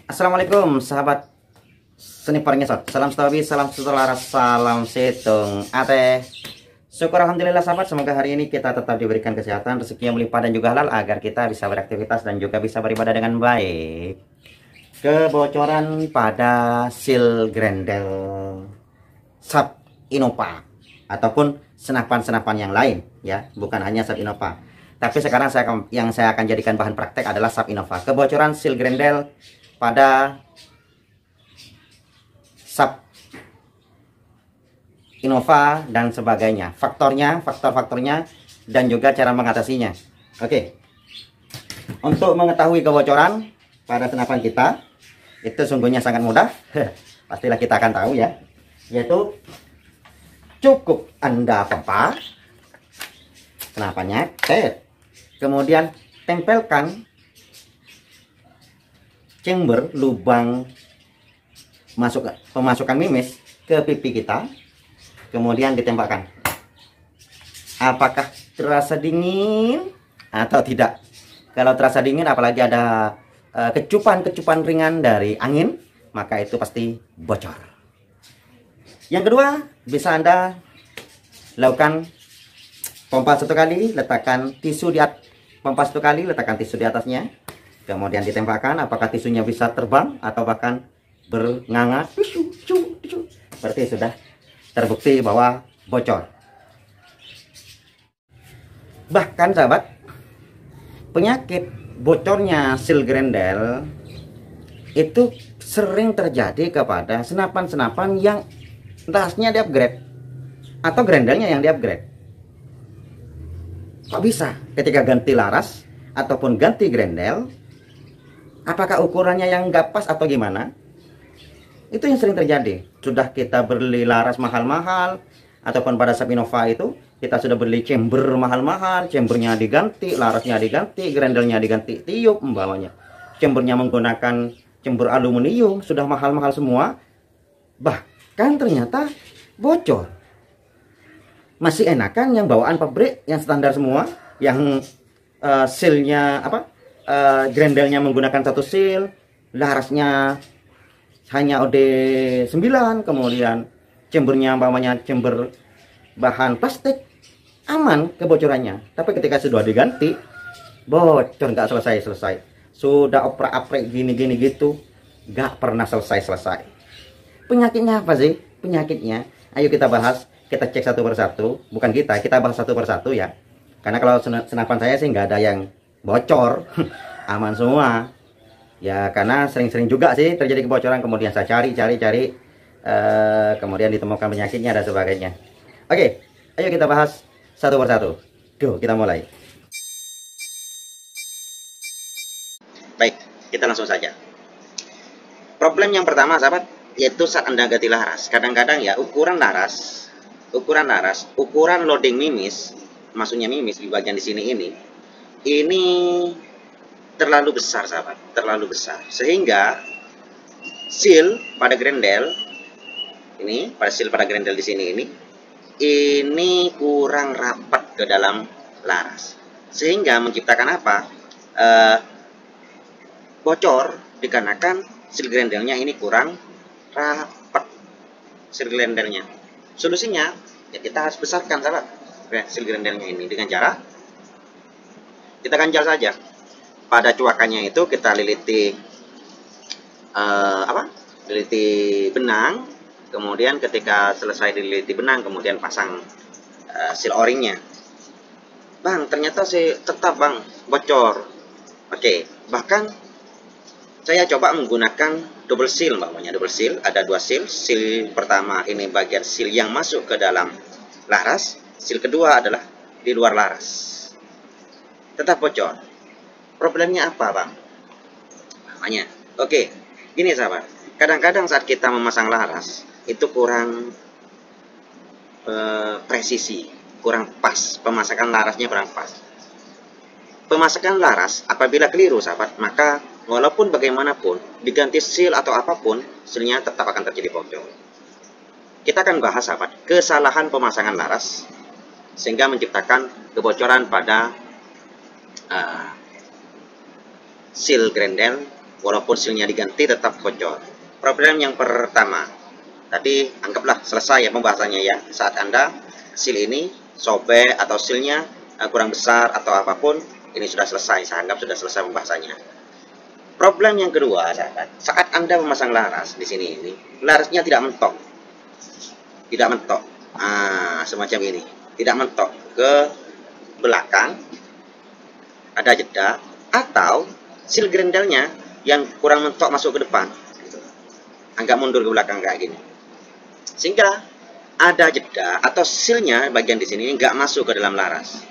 Assalamualaikum sahabat sniper ngesot. Salam story, salam selaras, salam situng ate. Syukur alhamdulillah sahabat, semoga hari ini kita tetap diberikan kesehatan, rezeki yang melimpah dan juga halal agar kita bisa beraktivitas dan juga bisa beribadah dengan baik. Kebocoran pada seal grendel Sub Innova ataupun senapan-senapan yang lain ya, bukan hanya Sub Innova. Tapi sekarang saya akan jadikan bahan praktek adalah Sub Innova. Kebocoran seal grendel pada Sub Innova dan sebagainya, faktor-faktornya dan juga cara mengatasinya. Oke, untuk mengetahui kebocoran pada senapan kita itu sungguhnya sangat mudah. Pastilah kita akan tahu ya, yaitu cukup Anda pompa senapannya, kemudian tempelkan chamber lubang pemasukan mimis ke pipi kita, kemudian ditembakkan. Apakah terasa dingin atau tidak? Kalau terasa dingin, apalagi ada kecupan-kecupan ringan dari angin, maka itu pasti bocor. Yang kedua, bisa Anda lakukan pompa satu kali, letakkan tisu di atas, pompa satu kali, letakkan tisu di atasnya, kemudian ditembakkan. Apakah tisunya bisa terbang atau bahkan bernganga, berarti sudah terbukti bahwa bocor. Bahkan sahabat, penyakit bocornya seal grendel itu sering terjadi kepada senapan-senapan yang lasnya di upgrade atau grendelnya yang di upgrade. Kok bisa ketika ganti laras ataupun ganti grendel, apakah ukurannya yang nggak pas atau gimana? Itu yang sering terjadi. Sudah kita beli laras mahal-mahal, ataupun pada Sub Innova itu kita sudah beli chamber mahal-mahal, chambernya diganti, larasnya diganti, grendelnya diganti, tiup umpamanya. Chambernya menggunakan chamber aluminium, sudah mahal-mahal semua. Bahkan ternyata bocor. Masih enakan yang bawaan pabrik, yang standar semua, yang sealnya grendelnya menggunakan satu seal, larasnya hanya OD9, kemudian chambernya umpamanya chamber bahan plastik, aman kebocorannya. Tapi ketika sudah diganti, bocor, nggak selesai. Sudah oprak-aprik gini-gini gitu, nggak pernah selesai. Penyakitnya apa sih? Penyakitnya, ayo kita bahas, kita cek satu persatu. Bukan kita bahas satu persatu ya. Karena kalau senapan saya sih nggak ada yang bocor, aman semua. Ya karena sering-sering juga sih terjadi kebocoran, kemudian saya cari, kemudian ditemukan penyakitnya dan sebagainya. Oke, ayo kita bahas satu persatu. Go, kita mulai. Baik, kita langsung saja. Problem yang pertama sahabat, yaitu saat Anda ganti laras. Kadang-kadang ya ukuran loading mimis, maksudnya mimis di bagian di sini ini terlalu besar sahabat, terlalu besar, sehingga seal pada grendel di sini ini kurang rapat ke dalam laras, sehingga menciptakan apa? Bocor dikarenakan seal grendelnya ini kurang rapat. Seal grendelnya, solusinya ya kita harus besarkan sahabat seal grendelnya ini dengan cara kita ganjal saja. Pada cuakannya itu kita liliti benang, kemudian ketika selesai dililiti benang, kemudian pasang seal o-ringnya. Bang, ternyata sih tetap bang bocor. Oke, bahkan saya coba menggunakan double seal, ada dua seal. Seal pertama ini bagian seal yang masuk ke dalam laras, seal kedua adalah di luar laras, tetap bocor. Problemnya apa bang? Namanya, oke, gini sahabat, kadang-kadang saat kita memasang laras itu kurang presisi, kurang pas, pemasakan larasnya kurang pas. Pemasakan laras apabila keliru sahabat, maka walaupun bagaimanapun diganti seal atau apapun, sealnya tetap akan terjadi bocor. Kita akan bahas sahabat kesalahan pemasangan laras sehingga menciptakan kebocoran pada seal grendel walaupun sealnya diganti tetap bocor. Problem yang pertama, tadi anggaplah selesai ya pembahasannya ya. Saat Anda seal ini sobek atau sealnya kurang besar atau apapun, ini sudah selesai, saya anggap sudah selesai pembahasannya. Problem yang kedua, saat Anda memasang laras di sini ini, larasnya tidak mentok. Tidak mentok. Semacam ini. Tidak mentok ke belakang, ada jeda, atau seal grendelnya yang kurang mentok masuk ke depan. Agak mundur ke belakang kayak gini. Sehingga ada jeda atau sealnya bagian di sini nggak masuk ke dalam laras.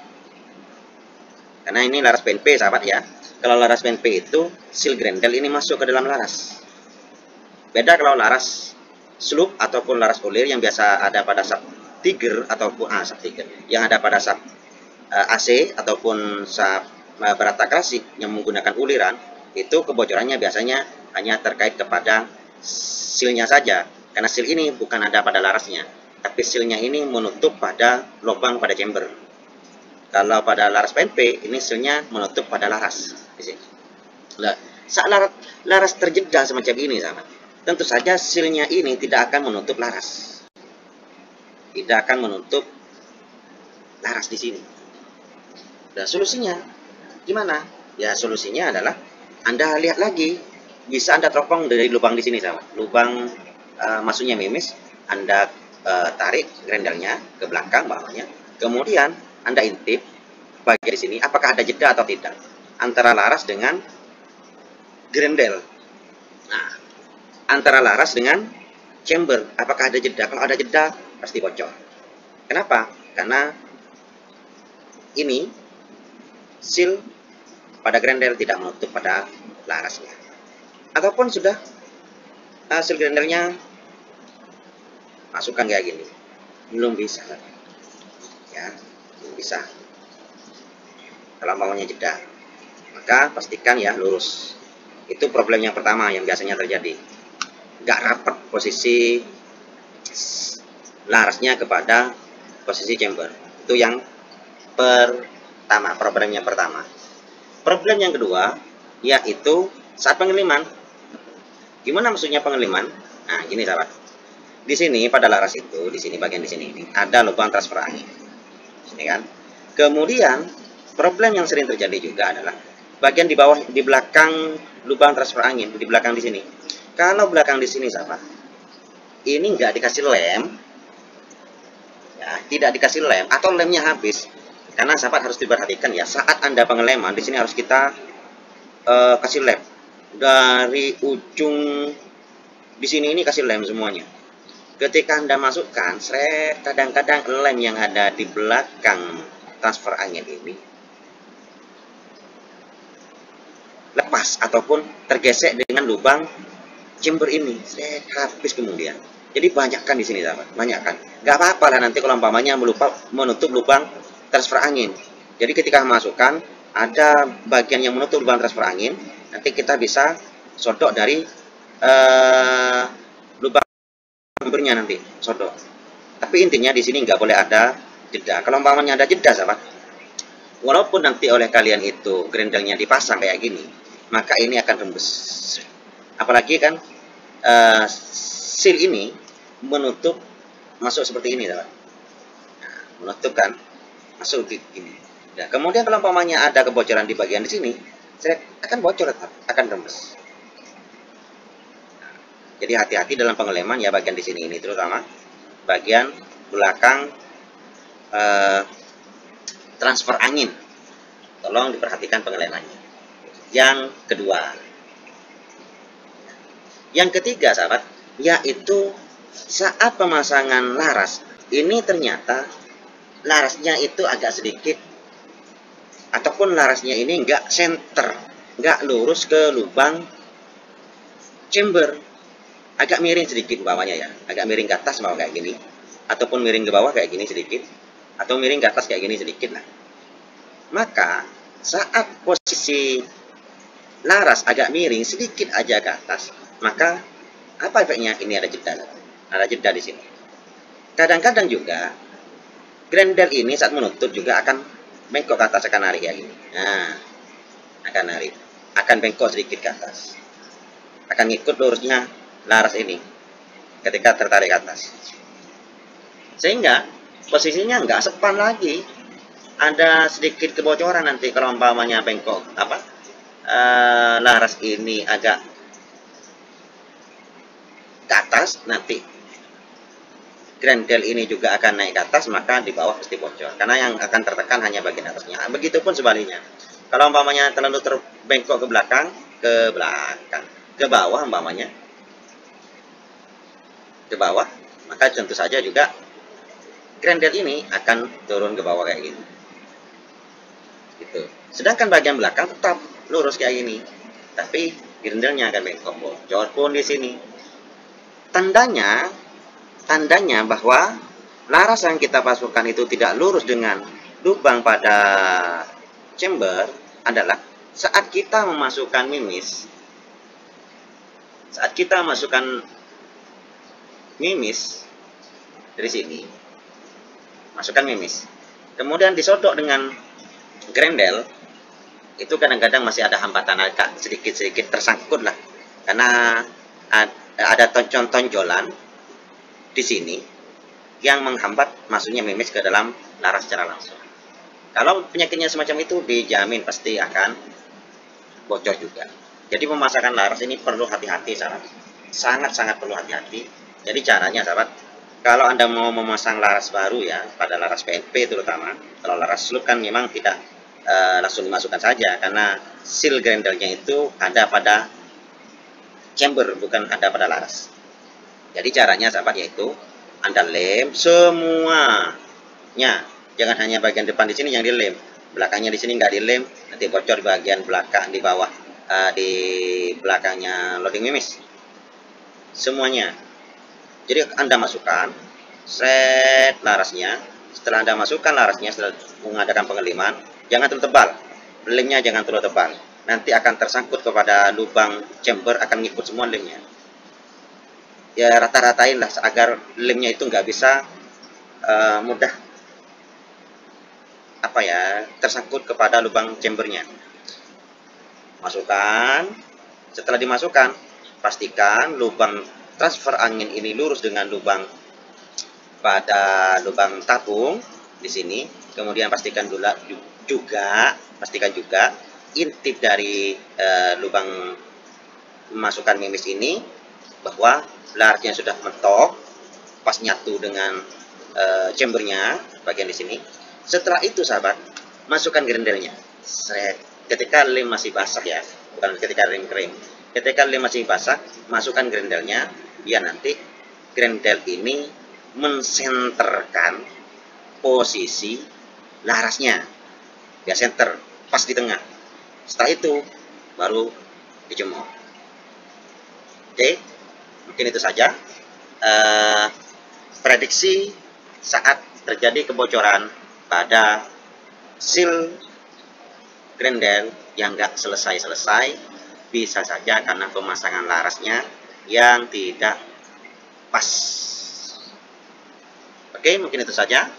Karena ini laras PNP sahabat ya. Kalau laras PNP itu seal grendel ini masuk ke dalam laras. Beda kalau laras sloop ataupun laras olir yang biasa ada pada sub Tiger ataupun sub Tiger yang ada pada sub AC ataupun sub Barata klasik yang menggunakan uliran, itu kebocorannya biasanya hanya terkait kepada sealnya saja. Karena seal ini bukan ada pada larasnya, tapi sealnya ini menutup pada lubang pada chamber. Kalau pada laras PNP, ini sealnya menutup pada laras. Nah, saat laras terjeda semacam ini, sahabat, tentu saja sealnya ini tidak akan menutup laras. Tidak akan menutup laras di sini. Dan solusinya gimana? Ya solusinya adalah Anda lihat lagi, bisa Anda teropong dari lubang di sini, sahabat. Lubang masuknya mimis, Anda tarik grendelnya ke belakang bawahnya. Kemudian Anda intip bagian di sini, apakah ada jeda atau tidak antara laras dengan grendel. Nah, antara laras dengan chamber, apakah ada jeda? Kalau ada jeda, pasti bocor. Kenapa? Karena ini seal pada grendel tidak menutup pada larasnya. Ataupun sudah seal grendelnya masukkan kayak gini, belum bisa, ya, belum bisa. Kalau maunya jeda, maka pastikan ya lurus. Itu problem yang pertama yang biasanya terjadi. Gak rapat posisi larasnya kepada posisi chamber. Itu yang pertama, problem yang pertama. Problem yang kedua, yaitu saat pengeliman. Gimana maksudnya pengeliman? Nah, gini sahabat. Di sini pada laras itu, di sini bagian di sini ini ada lubang transfer angin. Ini kan. Kemudian problem yang sering terjadi juga adalah bagian di bawah, di belakang lubang transfer angin, di belakang di sini. Kalau belakang di sini sahabat, ini nggak dikasih lem, ya, tidak dikasih lem atau lemnya habis. Karena sahabat harus diperhatikan ya, saat Anda pengeleman di sini harus kita kasih lem dari ujung di sini ini kasih lem semuanya. Ketika Anda masukkan, kadang-kadang lem yang ada di belakang transfer angin ini lepas ataupun tergesek dengan lubang chamber ini, habis kemudian. Jadi banyakkan di sini, sahabat, banyakkan. Gak apa-apa lah nanti kalau umpamanya menutup lubang transfer angin. Jadi ketika masukkan ada bagian yang menutup lubang transfer angin, nanti kita bisa sodok dari lubang chambernya nanti sodok. Tapi intinya di sini nggak boleh ada jeda. Kalau umpamanya ada jeda, sahabat, walaupun nanti oleh kalian itu grendelnya dipasang kayak gini, maka ini akan rembes. Apalagi kan seal ini menutup masuk seperti ini, sahabat. Nah, menutup kan masuk gini. Nah, kemudian kalau umpamanya ada kebocoran di bagian di sini, akan bocor, akan rembes. Jadi hati-hati dalam pengeleman ya bagian di sini ini, terutama bagian belakang transfer angin. Tolong diperhatikan pengelemannya. Yang kedua. Yang ketiga, sahabat, yaitu saat pemasangan laras, ini ternyata larasnya itu agak sedikit, ataupun larasnya ini nggak center, nggak lurus ke lubang chamber, agak miring sedikit bawahnya ya, agak miring ke atas mau kayak gini, ataupun miring ke bawah kayak gini sedikit, atau miring ke atas kayak gini sedikit lah. Maka saat posisi laras agak miring sedikit aja ke atas, maka apa efeknya? Ini ada jeda di sini. Kadang-kadang juga grendel ini saat menutup juga akan bengkok ke atas, akan narik ya gini. Nah, akan narik, akan bengkok sedikit ke atas. akan ngikut lurusnya laras ini ketika tertarik ke atas, sehingga posisinya nggak sepan lagi. Ada sedikit kebocoran nanti kalau umpamanya bengkok laras ini agak ke atas, nanti grendel ini juga akan naik ke atas, maka di bawah pasti bocor karena yang akan tertekan hanya bagian atasnya. Begitupun sebaliknya, kalau umpamanya terlalu terbengkok ke belakang, ke bawah umpamanya, ke bawah, maka tentu saja juga grendel ini akan turun ke bawah kayak gini. Gitu. Sedangkan bagian belakang tetap lurus kayak gini, tapi grendelnya akan bengkok, bocor pun di sini. Tandanya bahwa laras yang kita masukkan itu tidak lurus dengan lubang pada chamber adalah saat kita memasukkan mimis. Saat kita masukkan mimis dari sini, masukkan mimis, kemudian disodok dengan grendel, itu kadang-kadang masih ada hambatan, agak sedikit-sedikit tersangkut lah, karena ada tonjolan di sini yang menghambat masuknya mimis ke dalam laras secara langsung. Kalau penyakitnya semacam itu, dijamin pasti akan bocor juga. Jadi pemasangan laras ini perlu hati-hati, sahabat. Sangat-sangat perlu hati-hati. Jadi caranya, sahabat, kalau Anda mau memasang laras baru ya, pada laras PNP terutama, kalau laras sloop kan memang tidak langsung dimasukkan saja, karena seal grendelnya itu ada pada chamber, bukan ada pada laras. Jadi caranya, sahabat, yaitu Anda lem semuanya, jangan hanya bagian depan di sini yang dilem, belakangnya di sini nggak dilem, nanti bocor di bagian belakang di bawah, di belakangnya loading mimis semuanya. Jadi Anda masukkan set larasnya. Setelah Anda masukkan larasnya, setelah mengadakan pengeliman, jangan terlalu tebal, lemnya jangan terlalu tebal, nanti akan tersangkut kepada lubang chamber, akan ngikut semua lemnya. Ya rata-ratain lah agar lemnya itu nggak bisa mudah tersangkut kepada lubang chambernya. Masukkan. Setelah dimasukkan, pastikan lubang transfer angin ini lurus dengan lubang pada lubang tabung di sini. Kemudian pastikan juga intip dari lubang memasukkan mimis ini bahwa larasnya sudah mentok, pas nyatu dengan chambernya bagian di sini. Setelah itu, sahabat, masukkan grendelnya. Ketika lem masih basah ya, bukan ketika lem kering. Ketika lem masih basah, masukkan grendelnya, biar nanti grendel ini mensenterkan posisi larasnya, biar center pas di tengah. Setelah itu baru dijemur. Oke, mungkin itu saja prediksi saat terjadi kebocoran pada seal grendel yang nggak selesai-selesai, bisa saja karena pemasangan larasnya yang tidak pas. Oke, mungkin itu saja.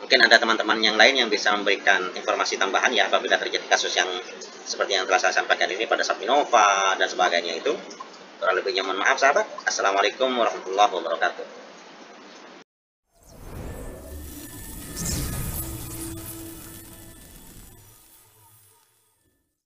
Mungkin ada teman-teman yang lain yang bisa memberikan informasi tambahan ya apabila terjadi kasus yang seperti yang telah saya sampaikan ini pada Sapinova dan sebagainya itu. Kurang lebihnya mohon maaf, sahabat. Assalamualaikum warahmatullahi wabarakatuh.